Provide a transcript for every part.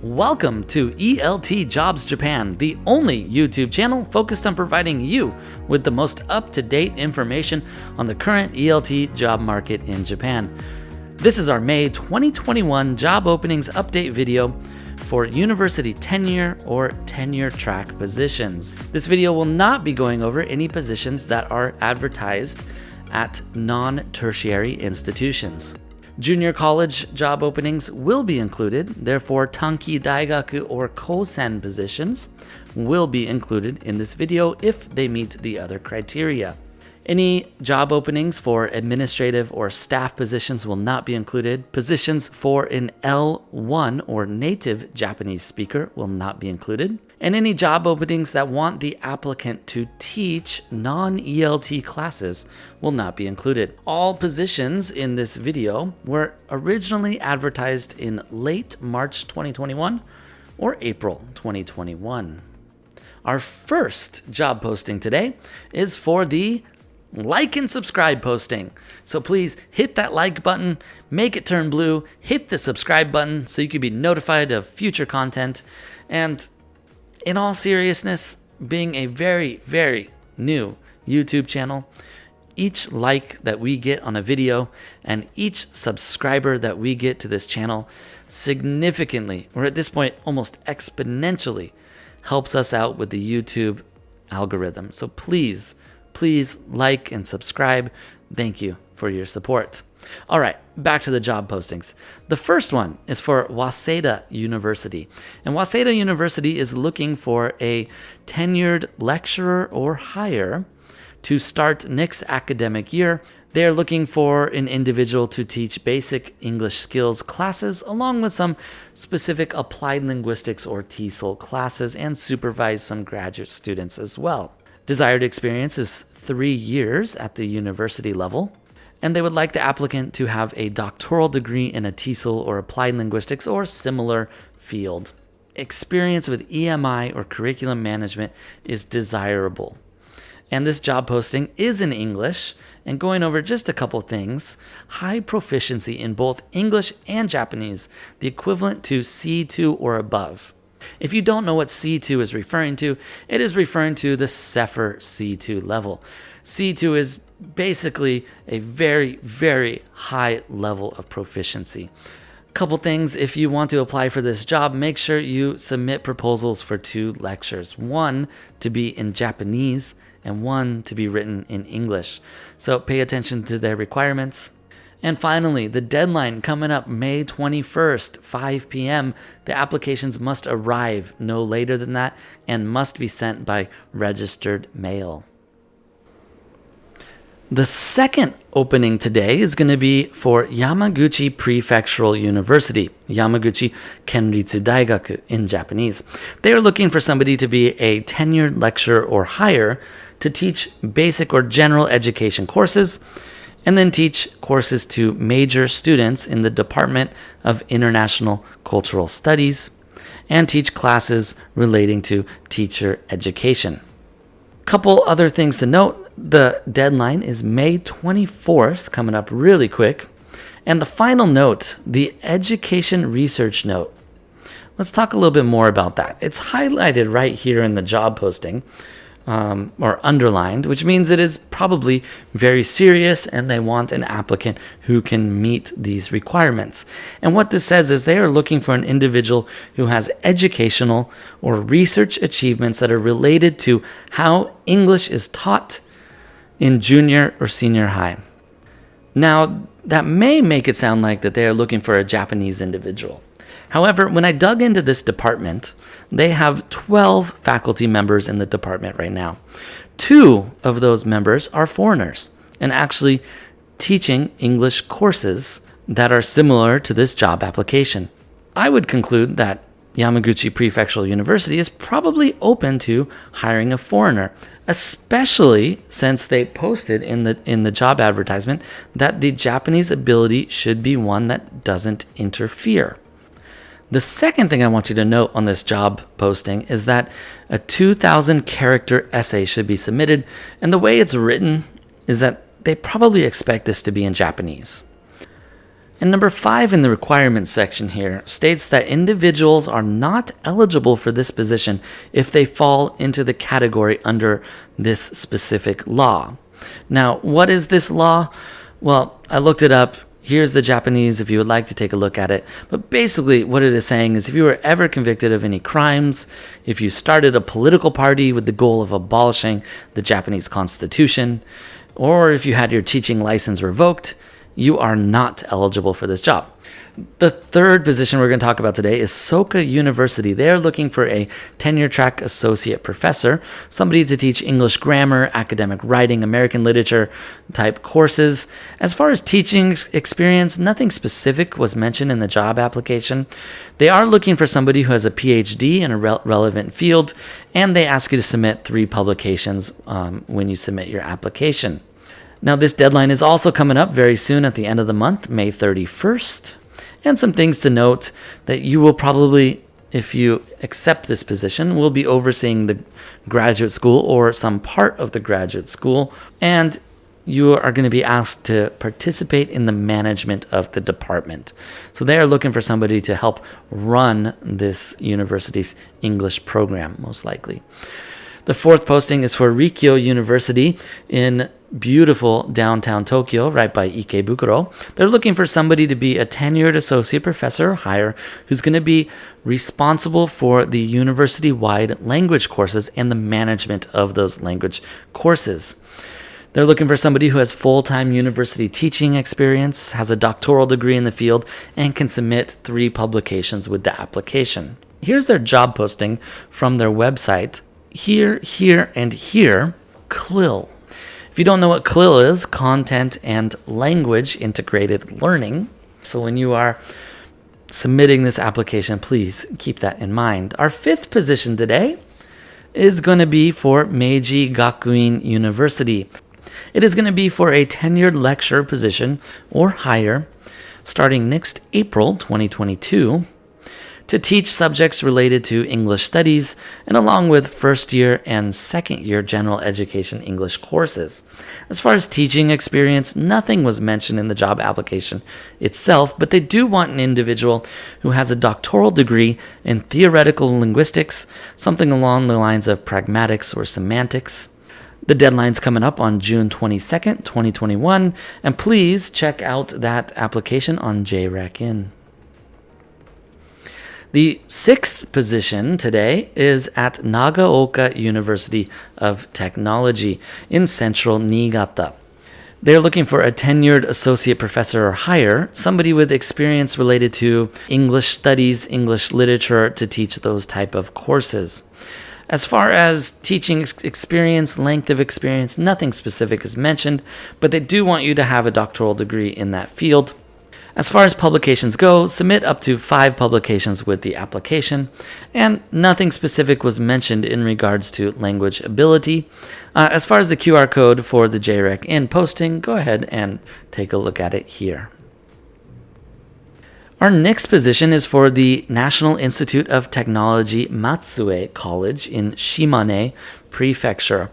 Welcome to ELT Jobs Japan, the only YouTube channel focused on providing you with the most up-to-date information on the current ELT job market in Japan. This is our May 2021 job openings update video for University Tenure or tenure track positions. This video will not be going over any positions that are advertised at non-tertiary institutions. Junior college job openings will be included, therefore Tanki Daigaku or Kosen positions will be included in this video if they meet the other criteria. Any job openings for administrative or staff positions will not be included. Positions for an L1 or native Japanese speaker will not be included. And any job openings that want the applicant to teach non-ELT classes will not be included. All positions in this video were originally advertised in late March 2021 or April 2021. Our first job posting today is for the like and subscribe posting. So please hit that like button, make it turn blue, hit the subscribe button so you can be notified of future content. And in all seriousness, being a very, very new YouTube channel, each like that we get on a video and each subscriber that we get to this channel significantly, or at this point almost exponentially, helps us out with the YouTube algorithm. So please like and subscribe. Thank you for your support. All right, back to the job postings. The first one is for Waseda University. And Waseda University is looking for a tenured lecturer or higher to start next academic year. They're looking for an individual to teach basic English skills classes along with some specific applied linguistics or TESOL classes and supervise some graduate students as well. Desired experience is 3 years at the university level, and they would like the applicant to have a doctoral degree in a TESOL or applied linguistics or similar field. Experience with EMI or curriculum management is desirable. And this job posting is in English, and going over just a couple things, high proficiency in both English and Japanese, the equivalent to C2 or above. If you don't know what C2 is referring to, it is referring to the CEFR C2 level. C2 is basically a very, very high level of proficiency. Couple things, if you want to apply for this job, make sure you submit proposals for 2 lectures. One to be in Japanese and one to be written in English. So pay attention to their requirements. And finally, the deadline coming up May 21st, 5 p.m. The applications must arrive no later than that and must be sent by registered mail. The second opening today is going to be for Yamaguchi Prefectural University, Yamaguchi Kenritsu Daigaku in Japanese. They are looking for somebody to be a tenured lecturer or higher to teach basic or general education courses, and then teach courses to major students in the Department of International Cultural Studies, and teach classes relating to teacher education. Couple other things to note, the deadline is May 24th, coming up really quick. And the final note, the education research note. Let's talk a little bit more about that. It's highlighted right here in the job posting, or underlined, which means it is probably very serious and they want an applicant who can meet these requirements. And what this says is they are looking for an individual who has educational or research achievements that are related to how English is taught in junior or senior high. Now, that may make it sound like that they are looking for a Japanese individual. However, when I dug into this department, they have 12 faculty members in the department right now. 2 of those members are foreigners and actually teaching English courses that are similar to this job application. I would conclude that Yamaguchi Prefectural University is probably open to hiring a foreigner, especially since they posted in the job advertisement that the Japanese ability should be one that doesn't interfere. The second thing I want you to note on this job posting is that a 2,000 character essay should be submitted, and the way it's written is that they probably expect this to be in Japanese. And number 5 in the requirements section here states that individuals are not eligible for this position if they fall into the category under this specific law. Now, what is this law? Well, I looked it up. Here's the Japanese if you would like to take a look at it. But basically what it is saying is if you were ever convicted of any crimes, if you started a political party with the goal of abolishing the Japanese constitution, or if you had your teaching license revoked, you are not eligible for this job. The third position we're going to talk about today is Soka University. They're looking for a tenure track associate professor, somebody to teach English grammar, academic writing, American literature type courses. As far as teaching experience, nothing specific was mentioned in the job application. They are looking for somebody who has a PhD in a relevant field, and they ask you to submit 3 publications when you submit your application. Now, this deadline is also coming up very soon at the end of the month, May 31st. And some things to note that you will probably, if you accept this position, will be overseeing the graduate school or some part of the graduate school. And you are going to be asked to participate in the management of the department. So they are looking for somebody to help run this university's English program, most likely. The 4th posting is for Rikyo University in beautiful downtown Tokyo, right by Ikebukuro. They're looking for somebody to be a tenured associate professor or higher who's going to be responsible for the university-wide language courses and the management of those language courses. They're looking for somebody who has full-time university teaching experience, has a doctoral degree in the field, and can submit 3 publications with the application. Here's their job posting from their website. Here, and here, CLIL. If you don't know what CLIL is, Content and Language Integrated Learning. So when you are submitting this application, please keep that in mind. Our 5th position today is going to be for Meiji Gakuin University. It is going to be for a tenured lecturer position or higher starting next April 2022. To teach subjects related to English studies and along with first year and second year general education English courses. As far as teaching experience, nothing was mentioned in the job application itself, but they do want an individual who has a doctoral degree in theoretical linguistics, something along the lines of pragmatics or semantics. The deadline's coming up on June 22nd, 2021, and please check out that application on JRACin. The 6th position today is at Nagaoka University of Technology in central Niigata. They're looking for a tenured associate professor or higher, somebody with experience related to English studies, English literature to teach those type of courses. As far as teaching experience, length of experience, nothing specific is mentioned, but they do want you to have a doctoral degree in that field. As far as publications go, submit up to 5 publications with the application, and nothing specific was mentioned in regards to language ability. As far as the QR code for the JRACin posting, go ahead and take a look at it here. Our next position is for the National Institute of Technology Matsue College in Shimane Prefecture.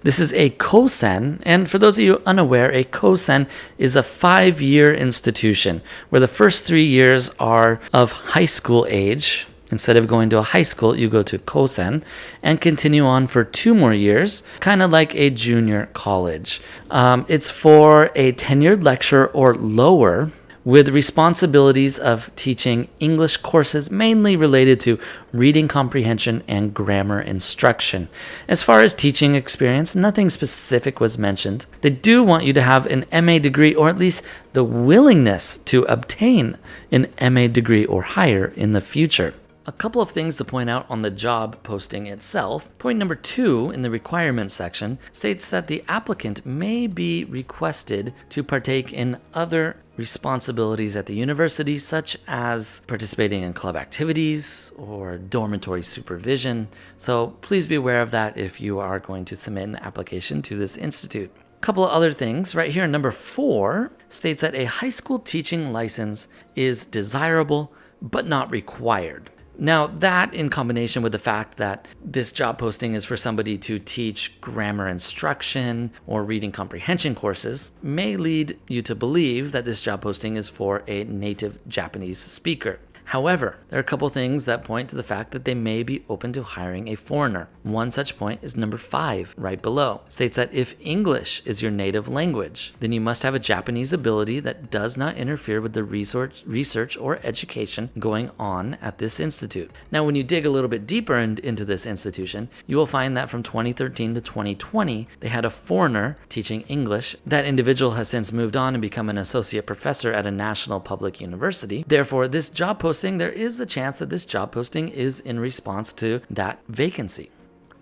This is a kosen, and for those of you unaware, a kosen is a 5-year institution where the first 3 years are of high school age. Instead of going to a high school, you go to kosen and continue on for 2 more years, kind of like a junior college. It's for a tenured lecturer or lower, with responsibilities of teaching English courses mainly related to reading comprehension and grammar instruction. As far as teaching experience, nothing specific was mentioned. They do want you to have an MA degree or at least the willingness to obtain an MA degree or higher in the future. A couple of things to point out on the job posting itself. Point number 2 in the requirements section states that the applicant may be requested to partake in other responsibilities at the university, such as participating in club activities or dormitory supervision. So please be aware of that if you are going to submit an application to this institute. A couple of other things right here. Number 4 states that a high school teaching license is desirable but not required. Now, that in combination with the fact that this job posting is for somebody to teach grammar instruction or reading comprehension courses may lead you to believe that this job posting is for a native Japanese speaker. However, there are a couple things that point to the fact that they may be open to hiring a foreigner. One such point is number 5, right below. States that if English is your native language, then you must have a Japanese ability that does not interfere with the research or education going on at this institute. Now, when you dig a little bit deeper into this institution, you will find that from 2013 to 2020, they had a foreigner teaching English. That individual has since moved on and become an associate professor at a national public university. Therefore, this job posting, there is a chance that this job posting is in response to that vacancy.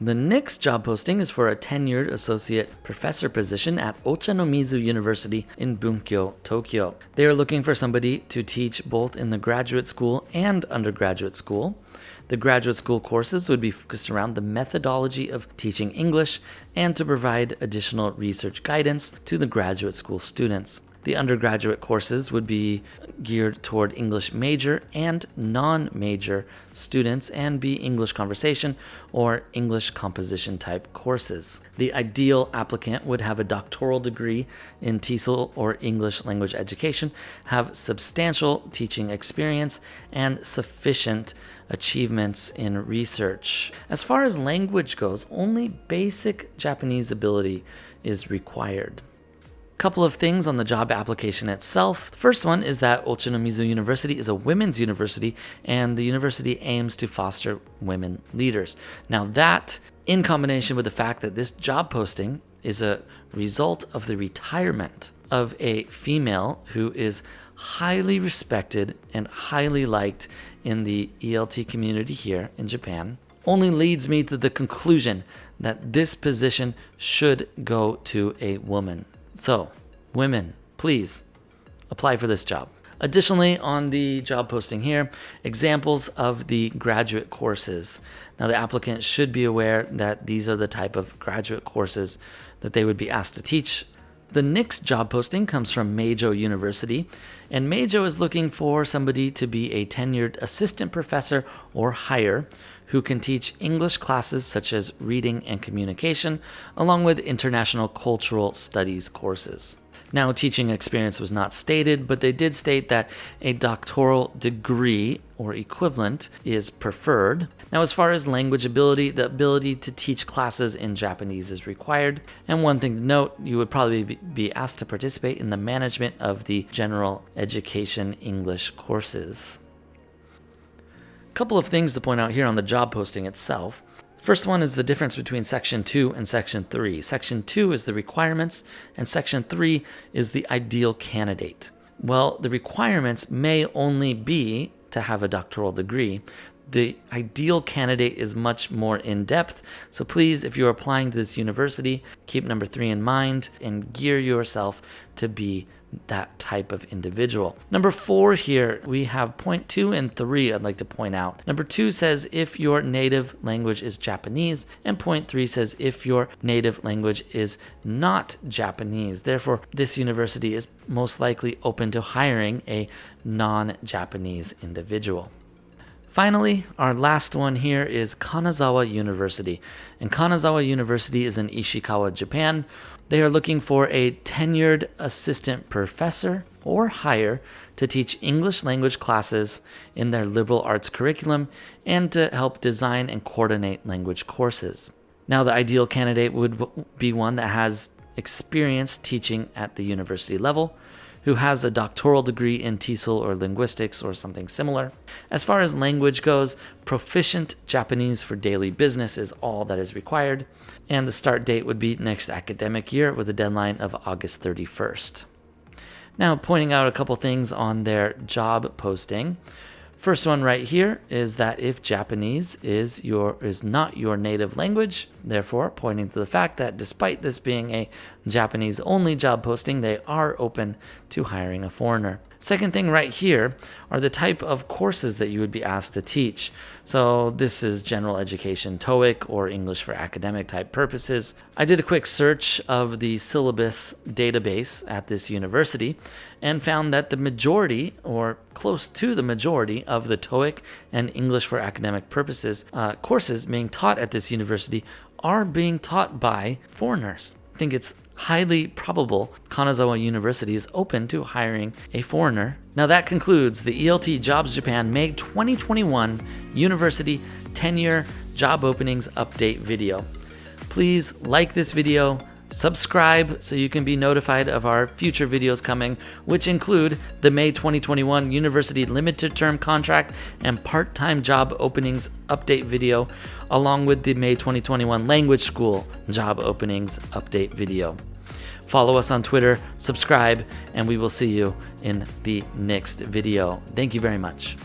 The next job posting is for a tenured associate professor position at Ochanomizu University in Bunkyo, Tokyo. They are looking for somebody to teach both in the graduate school and undergraduate school. The graduate school courses would be focused around the methodology of teaching English and to provide additional research guidance to the graduate school students. The undergraduate courses would be geared toward English major and non-major students and be English conversation or English composition type courses. The ideal applicant would have a doctoral degree in TESOL or English language education, have substantial teaching experience, and sufficient achievements in research. As far as language goes, only basic Japanese ability is required. Couple of things on the job application itself. The first one is that Ochanomizu University is a women's university, and the university aims to foster women leaders. Now that, in combination with the fact that this job posting is a result of the retirement of a female who is highly respected and highly liked in the ELT community here in Japan, only leads me to the conclusion that this position should go to a woman. So, women, please apply for this job. Additionally, on the job posting here, examples of the graduate courses. Now, the applicant should be aware that these are the type of graduate courses that they would be asked to teach. The next job posting comes from Meijo University, and Meijo is looking for somebody to be a tenured assistant professor or higher who can teach English classes such as reading and communication, along with international cultural studies courses. Now, teaching experience was not stated, but they did state that a doctoral degree or equivalent is preferred. Now, as far as language ability, the ability to teach classes in Japanese is required. And one thing to note, you would probably be asked to participate in the management of the general education English courses. A couple of things to point out here on the job posting itself. First one is the difference between Section 2 and Section 3. Section 2 is the requirements, and Section 3 is the ideal candidate. Well, the requirements may only be to have a doctoral degree. The ideal candidate is much more in-depth, so please, if you're applying to this university, keep number 3 in mind and gear yourself to be that type of individual. Number 4 here, we have point 2 and 3 I'd like to point out. Number 2 says if your native language is Japanese, and point 3 says if your native language is not Japanese. Therefore, this university is most likely open to hiring a non-Japanese individual. Finally, our last one here is Kanazawa University. And Kanazawa University is in Eikaiwa, Japan. They are looking for a tenured assistant professor or higher to teach English language classes in their liberal arts curriculum and to help design and coordinate language courses. Now, the ideal candidate would be one that has experience teaching at the university level, who has a doctoral degree in TESOL or linguistics or something similar. As far as language goes, proficient Japanese for daily business is all that is required, and the start date would be next academic year with a deadline of August 31st. Now, pointing out a couple things on their job posting. First one right here is that if Japanese is not your native language, therefore pointing to the fact that despite this being a Japanese-only job posting, they are open to hiring a foreigner. Second thing right here are the type of courses that you would be asked to teach. So this is general education, TOEIC, or English for academic type purposes. I did a quick search of the syllabus database at this university and found that the majority, or close to the majority, of the TOEIC and English for academic purposes courses being taught at this university are being taught by foreigners. I think it's highly probable Kanazawa University is open to hiring a foreigner. Now that concludes the ELT Jobs Japan May 2021 University Tenure Job Openings Update video. Please like this video, subscribe so you can be notified of our future videos coming, which include the May 2021 University Limited Term Contract and Part-Time Job Openings Update video, along with the May 2021 Language School Job Openings Update video. Follow us on Twitter, subscribe, and we will see you in the next video. Thank you very much.